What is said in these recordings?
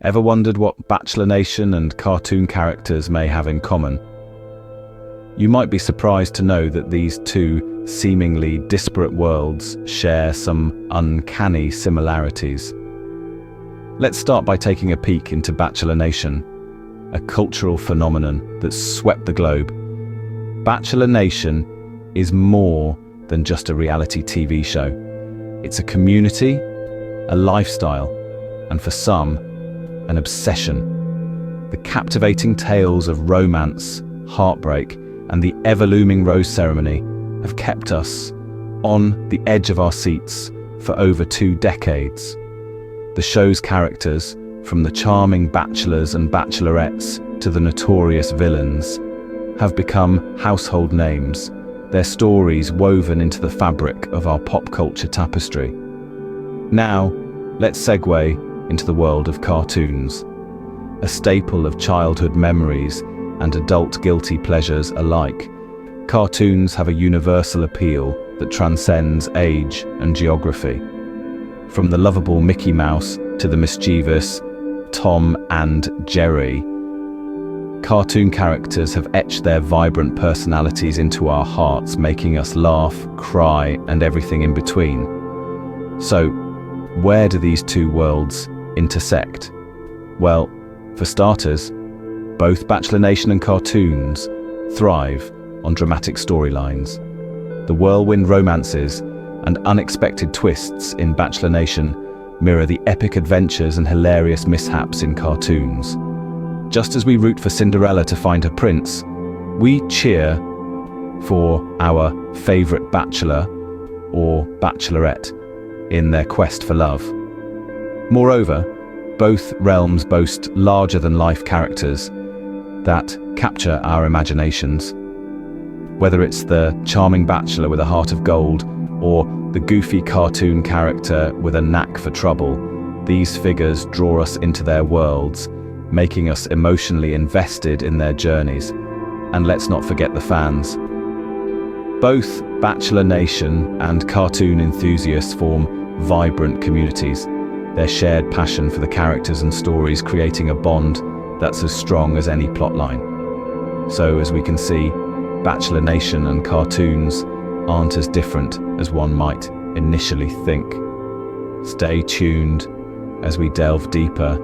Ever wondered what Bachelor Nation and cartoon characters may have in common? You might be surprised to know that these two seemingly disparate worlds share some uncanny similarities. Let's start by taking a peek into Bachelor Nation, a cultural phenomenon that's swept the globe. Bachelor Nation is more than just a reality TV show. It's a community, a lifestyle, and for some, an obsession. The captivating tales of romance, heartbreak, and the ever-looming rose ceremony have kept us on the edge of our seats for over 2 decades. The show's characters, from the charming bachelors and bachelorettes to the notorious villains, have become household names, their stories woven into the fabric of our pop culture tapestry. Now, let's segue into the world of cartoons, a staple of childhood memories and adult guilty pleasures alike. Cartoons have a universal appeal that transcends age and geography. From the lovable Mickey Mouse to the mischievous Tom and Jerry, cartoon characters have etched their vibrant personalities into our hearts, making us laugh, cry, and everything in between. So, where do these two worlds intersect? Well, for starters, both Bachelor Nation and cartoons thrive on dramatic storylines. The whirlwind romances and unexpected twists in Bachelor Nation mirror the epic adventures and hilarious mishaps in cartoons. Just as we root for Cinderella to find her prince, we cheer for our favorite bachelor or bachelorette in their quest for love. Moreover, both realms boast larger-than-life characters that capture our imaginations. Whether it's the charming bachelor with a heart of gold or the goofy cartoon character with a knack for trouble, these figures draw us into their worlds, making us emotionally invested in their journeys. And let's not forget the fans. Both Bachelor Nation and cartoon enthusiasts form vibrant communities, their shared passion for the characters and stories creating a bond that's as strong as any plotline. So, as we can see, Bachelor Nation and cartoons aren't as different as one might initially think. Stay tuned as we delve deeper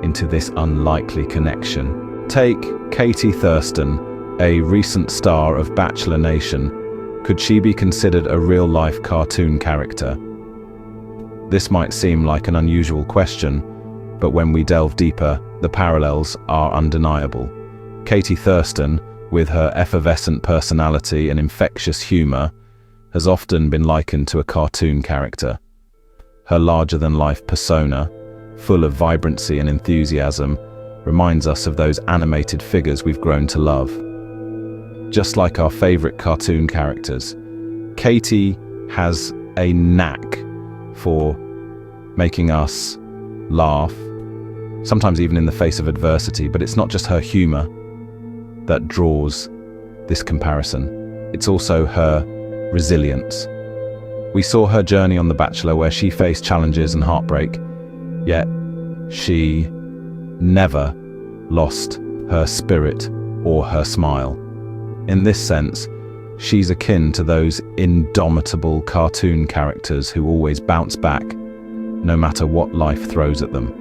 into this unlikely connection. Take Katie Thurston, a recent star of Bachelor Nation. Could she be considered a real-life cartoon character? This might seem like an unusual question, but when we delve deeper, the parallels are undeniable. Katie Thurston, with her effervescent personality and infectious humor, has often been likened to a cartoon character. Her larger-than-life persona, full of vibrancy and enthusiasm, reminds us of those animated figures we've grown to love. Just like our favorite cartoon characters, Katie has a knack for making us laugh, sometimes even in the face of adversity, but it's not just her humor that draws this comparison. It's also her resilience. We saw her journey on The Bachelor, where she faced challenges and heartbreak, yet she never lost her spirit or her smile. In this sense, she's akin to those indomitable cartoon characters who always bounce back, no matter what life throws at them.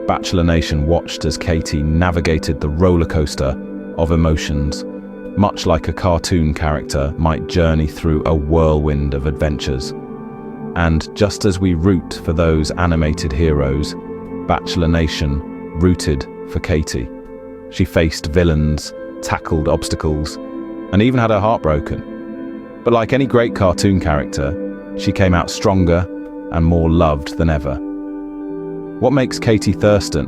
Bachelor Nation watched as Katie navigated the roller coaster of emotions, much like a cartoon character might journey through a whirlwind of adventures. And just as we root for those animated heroes, Bachelor Nation rooted for Katie. She faced villains, tackled obstacles, and even had her heart broken. But like any great cartoon character, she came out stronger and more loved than ever. What makes Katie Thurston,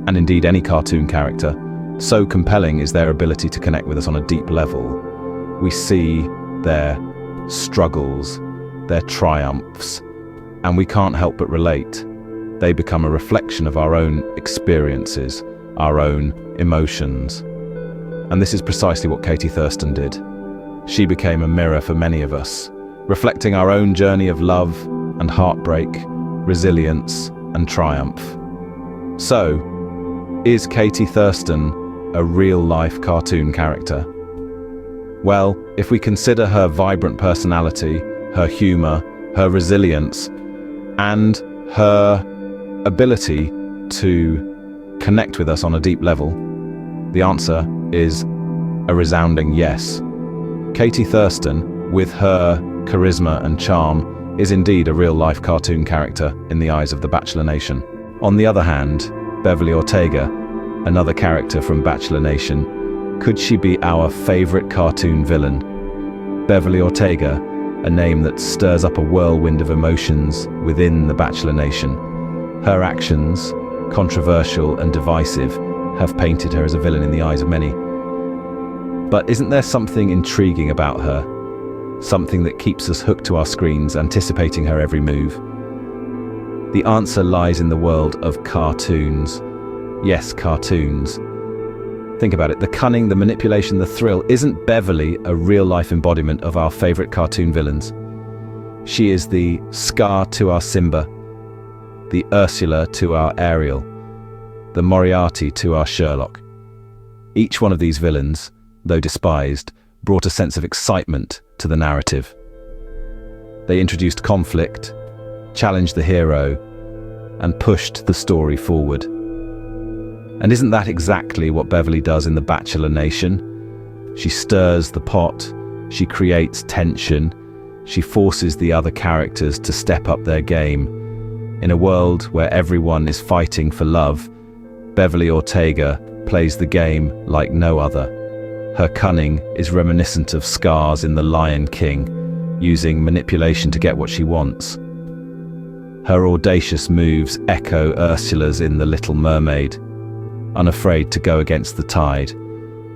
and indeed any cartoon character, so compelling is their ability to connect with us on a deep level. We see their struggles, their triumphs, and we can't help but relate. They become a reflection of our own experiences, our own emotions. And this is precisely what Katie Thurston did. She became a mirror for many of us, reflecting our own journey of love and heartbreak, resilience and triumph. So, is Katie Thurston a real-life cartoon character? Well, if we consider her vibrant personality, her humor, her resilience, and her ability to connect with us on a deep level, the answer is a resounding yes. Katie Thurston, with her charisma and charm, is indeed a real-life cartoon character in the eyes of the Bachelor Nation. On the other hand, Beverly Ortega, another character from Bachelor Nation, could she be our favorite cartoon villain? Beverly Ortega, a name that stirs up a whirlwind of emotions within the Bachelor Nation. Her actions, controversial and divisive, have painted her as a villain in the eyes of many. But isn't there something intriguing about her? Something that keeps us hooked to our screens, anticipating her every move? The answer lies in the world of cartoons. Yes, cartoons. Think about it. The cunning, the manipulation, the thrill. Isn't Beverly a real-life embodiment of our favorite cartoon villains? She is the Scar to our Simba, the Ursula to our Ariel, the Moriarty to our Sherlock. Each one of these villains, though despised, brought a sense of excitement to the narrative. They introduced conflict, challenged the hero, and pushed the story forward. And isn't that exactly what Beverly does in the Bachelor Nation? She stirs the pot, she creates tension, she forces the other characters to step up their game. In a world where everyone is fighting for love, Beverly Ortega plays the game like no other. Her cunning is reminiscent of Scar's in The Lion King, using manipulation to get what she wants. Her audacious moves echo Ursula's in The Little Mermaid, unafraid to go against the tide.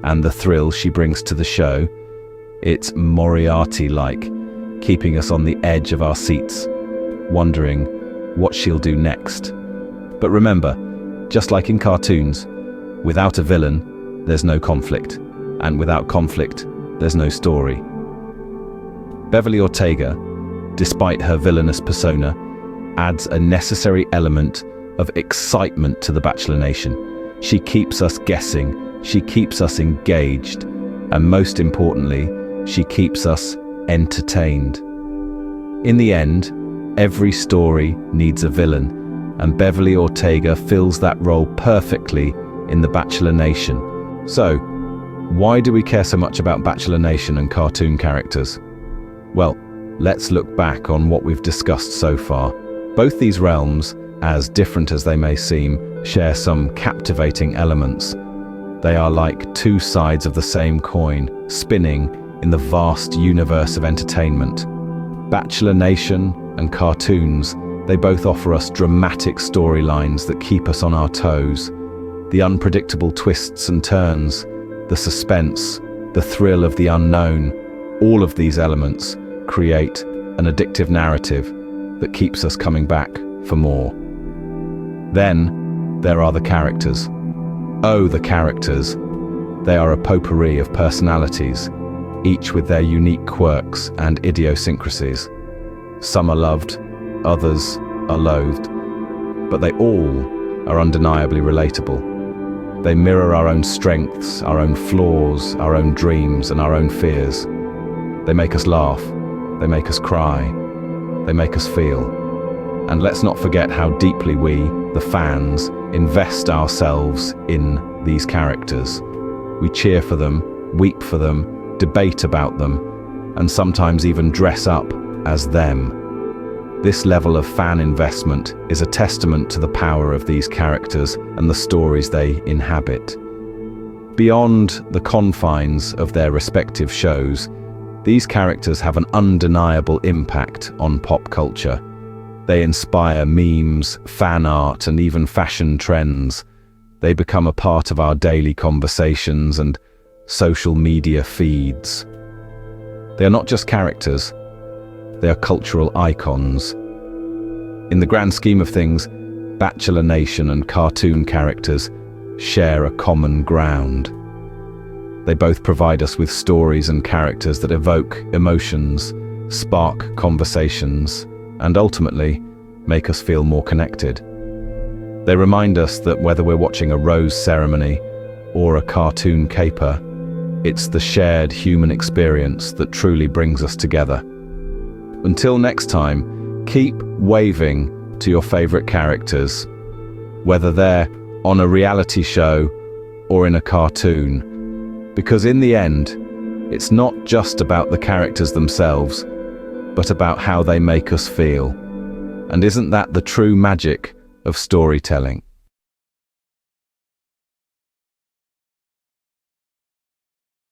And the thrill she brings to the show, it's Moriarty-like, keeping us on the edge of our seats, wondering what she'll do next. But remember, just like in cartoons, without a villain, there's no conflict. And without conflict, there's no story. Beverly Ortega, despite her villainous persona, adds a necessary element of excitement to the Bachelor Nation. She keeps us guessing, she keeps us engaged, and most importantly, she keeps us entertained. In the end, every story needs a villain, and Beverly Ortega fills that role perfectly in the Bachelor Nation. So, why do we care so much about Bachelor Nation and cartoon characters? Well, let's look back on what we've discussed so far. Both these realms, as different as they may seem, share some captivating elements. They are like two sides of the same coin, spinning in the vast universe of entertainment. Bachelor Nation and cartoons, they both offer us dramatic storylines that keep us on our toes. The unpredictable twists and turns, the suspense, the thrill of the unknown, all of these elements create an addictive narrative that keeps us coming back for more. Then, there are the characters. Oh, the characters. They are a potpourri of personalities, each with their unique quirks and idiosyncrasies. Some are loved, others are loathed, but they all are undeniably relatable. They mirror our own strengths, our own flaws, our own dreams, and our own fears. They make us laugh, they make us cry, they make us feel. And let's not forget how deeply we, the fans, invest ourselves in these characters. We cheer for them, weep for them, debate about them, and sometimes even dress up as them. This level of fan investment is a testament to the power of these characters and the stories they inhabit. Beyond the confines of their respective shows, these characters have an undeniable impact on pop culture. They inspire memes, fan art, and even fashion trends. They become a part of our daily conversations and social media feeds. They are not just characters, they are cultural icons. In the grand scheme of things, Bachelor Nation and cartoon characters share a common ground. They both provide us with stories and characters that evoke emotions, spark conversations, and ultimately make us feel more connected. They remind us that whether we're watching a rose ceremony or a cartoon caper, it's the shared human experience that truly brings us together. Until next time, keep waving to your favorite characters, whether they're on a reality show or in a cartoon, because in the end, it's not just about the characters themselves, but about how they make us feel. And isn't that the true magic of storytelling?